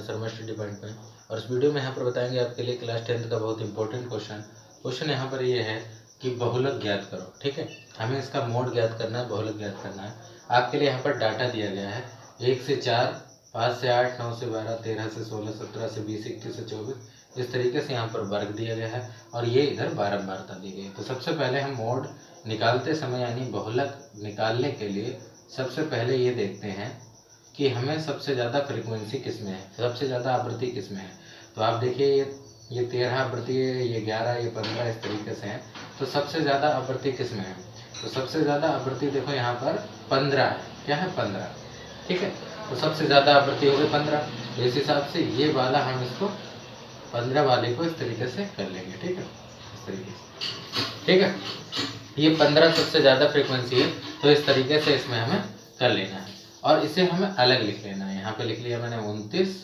Sharma study point में। और इस वीडियो में यहाँ पर बताएंगे आपके लिए क्लास 10th का बहुत इंपॉर्टेंट क्वेश्चन यहाँ पर ये है कि बहुलक ज्ञात करो। ठीक है, हमें इसका मोड ज्ञात करना है, बहुलक ज्ञात करना है। आपके लिए यहाँ पर डाटा दिया गया है 1 से 4, 5 से 8, 9 से 12, 13 से 16, 17 से 20, 21 से 24, इस तरीके से यहाँ पर वर्ग दिया गया है और ये इधर बारंबारता दी गई है। तो सबसे पहले हम मोड निकालते समय यानी बहुलक निकालने के लिए सबसे पहले ये देखते हैं कि हमें सबसे ज़्यादा फ्रीक्वेंसी किस में है, सबसे ज़्यादा आवृत्ति किस में है। तो आप देखिए ये 13 आवृत्ति है, ये 11, ये 15, इस तरीके से है। तो सबसे ज़्यादा आवृत्ति किस में है? तो सबसे ज़्यादा आवृत्ति देखो यहाँ पर 15 है। क्या है? 15। ठीक है, तो सबसे ज़्यादा आवृत्ति हो गई 15। तो इस हिसाब से ये वाला हम इसको 15 वाले को इस तरीके से कर लेंगे। ठीक है, इस तरीके से। ठीक है, ये 15 सबसे ज़्यादा फ्रीक्वेंसी है, तो इस तरीके से इसमें हमें कर लेना है और इसे हमें अलग लिख लेना है। यहाँ पे लिख लिया मैंने 29,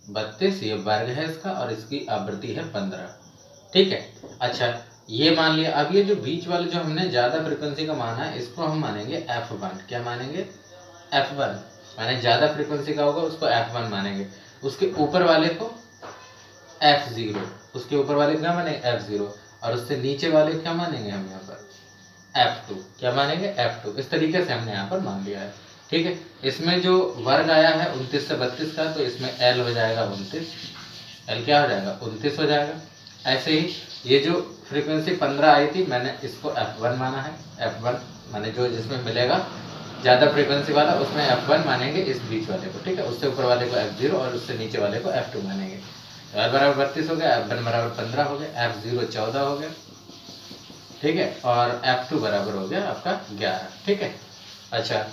32, ये वर्ग है इसका और इसकी आवृत्ति है 15। ठीक है, अच्छा ये मान लिया। अब ये जो बीच वाले जो हमने ज़्यादा फ्रीक्वेंसी का माना है इसको हम मानेंगे F1। क्या मानेंगे? F1 माने ज़्यादा फ्रीक्वेंसी का होगा उसको F1 मानेंगे। उसके ऊपर वाले को F0, उसके ऊपर वाले क्या मानेंगे? F0। और उससे नीचे वाले क्या मानेंगे हम यहाँ पर? F2। क्या मानेंगे? F2। इस तरीके से हमने यहाँ पर मान लिया है। ठीक है, इसमें जो वर्ग आया है 29 से 32 का, तो इसमें L हो जाएगा 29। L क्या हो जाएगा? 29 हो जाएगा। ऐसे ही ये जो फ्रीक्वेंसी 15 आई थी मैंने इसको F1 माना है। F1 माने जो जिसमें मिलेगा ज़्यादा फ्रीक्वेंसी वाला उसमें F1 मानेंगे इस बीच वाले को। ठीक है, उससे ऊपर वाले को F0 और उससे नीचे वाले को F2 मानेंगे। L बराबर 32 हो गया, F1 बराबर 15 हो गया, F0 14 हो गया। ठीक है, और F2 बराबर हो गया आपका 11। ठीक है, अच्छा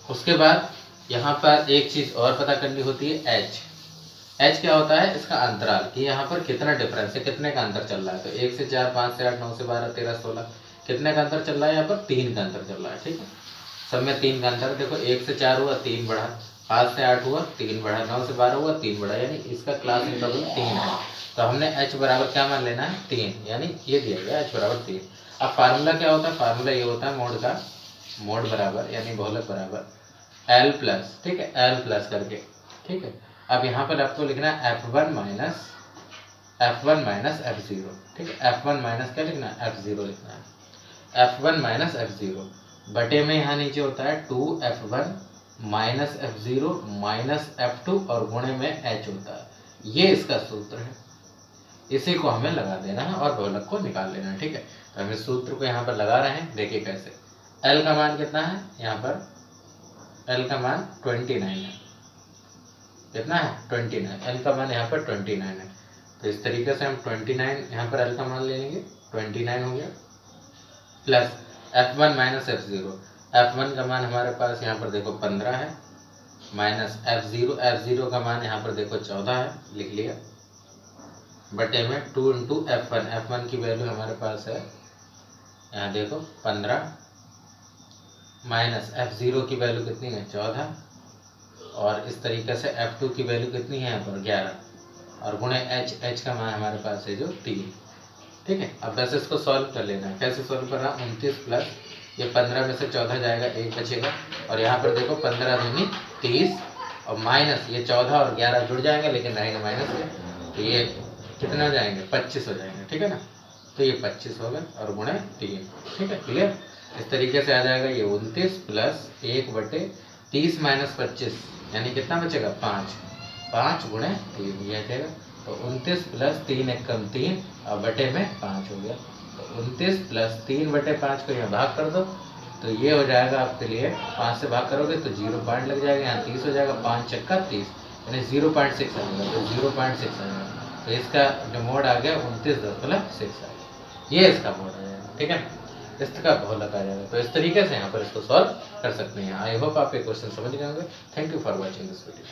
उसके बाद यहाँ पर एक चीज़ और पता करनी होती है H। H क्या होता है? इसका अंतराल, कि यहाँ पर कितना डिफरेंस है, कितने का अंतर चल रहा है। तो 1 से 4, 5 से 8, 9 से 12, 13, 16, कितने का अंतर चल रहा है? यहाँ पर 3 का अंतर चल रहा है। ठीक है, सब में 3 का अंतर। देखो 1 से 4 हुआ 3 बढ़ा, 5 से 8 हुआ 3 बढ़ा, 9 से 12 हुआ 3 बढ़ा, यानी इसका क्लास इंटरवल 3 है। तो हमने H बराबर क्या मान लेना है? 3, यानी ये दिया गया H बराबर 3। अब फार्मूला क्या होता है? फार्मूला ये होता है मोड का, मोड बराबर यानी बहुलक बराबर L प्लस। ठीक है, L प्लस करके। ठीक है, अब यहाँ पर आपको लिखना है F1 माइनस F0। ठीक है, F1 माइनस क्या लिखना है? F0 लिखना है। F1 माइनस F0 बटे में यहाँ नीचे होता है 2F1 minus F0 minus F2 और गुणे में H होता है। ये इसका सूत्र है, इसी को हमें लगा देना है और बहुलक को निकाल लेना है। ठीक है, तो हम इस सूत्र को यहाँ पर लगा रहे हैं। देखिए कैसे। L का मान कितना है? यहाँ पर L का मान 29 है। कितना है? 29। L का मान यहाँ पर 29 है। तो इस तरीके से हम 29 यहाँ पर L का मान ले लेंगे, 29 हो गया, plus F1 minus F0। F1 का मान हमारे पास यहाँ पर देखो 15 है, माइनस F0 का मान यहाँ पर देखो 14 है, लिख लिया, बटे में 2 इंटू F1 की वैल्यू हमारे पास है यहाँ देखो 15, माइनस F0 की वैल्यू कितनी है? 14, और इस तरीके से F2 की वैल्यू कितनी है यहाँ पर? 11, और गुणे H का मान हमारे पास है जो 3। ठीक है, अब वैसे इसको सॉल्व कर लेना है। कैसे सॉल्व करना? 29 प्लस ये 15 में से 14 जाएगा, 1 बचेगा, और यहाँ पर देखो 15 दूनी 30, और माइनस ये 14 और 11 जुड़ जाएंगे लेकिन रहेंगे माइनस में, तो ये कितने हो जाएंगे? 25 हो जाएंगे। ठीक है ना, तो ये 25 हो गए और गुणे 3। ठीक है, क्लियर। इस तरीके से आ जाएगा ये 29 प्लस 1 बटे 30 माइनस 25, यानी कितना बचेगा? 5 गुणे 3 ये जाएगा। तो 29 प्लस 3 एकम 3 और बटे में 5 हो गया। तो 29 प्लस 3 बटे 5 को यहाँ भाग कर दो, तो ये हो जाएगा आपके लिए, 5 से भाग करोगे तो 0 पॉइंट लग जाएगा, यहाँ 30 हो जाएगा, 5 चक्का 30, यानी 0.6 आएगा। तो 0.6 आएगा, तो इसका जो मोड आ गया 29.6 आएगा, ये इसका मोड आ जाएगा। ठीक है, इसका बहुलक आ जाएगा। तो इस तरीके से यहाँ पर इसको सॉल्व कर सकते हैं। आई होप आप ये क्वेश्चन समझ गए होंगे। Thank you for watching this video.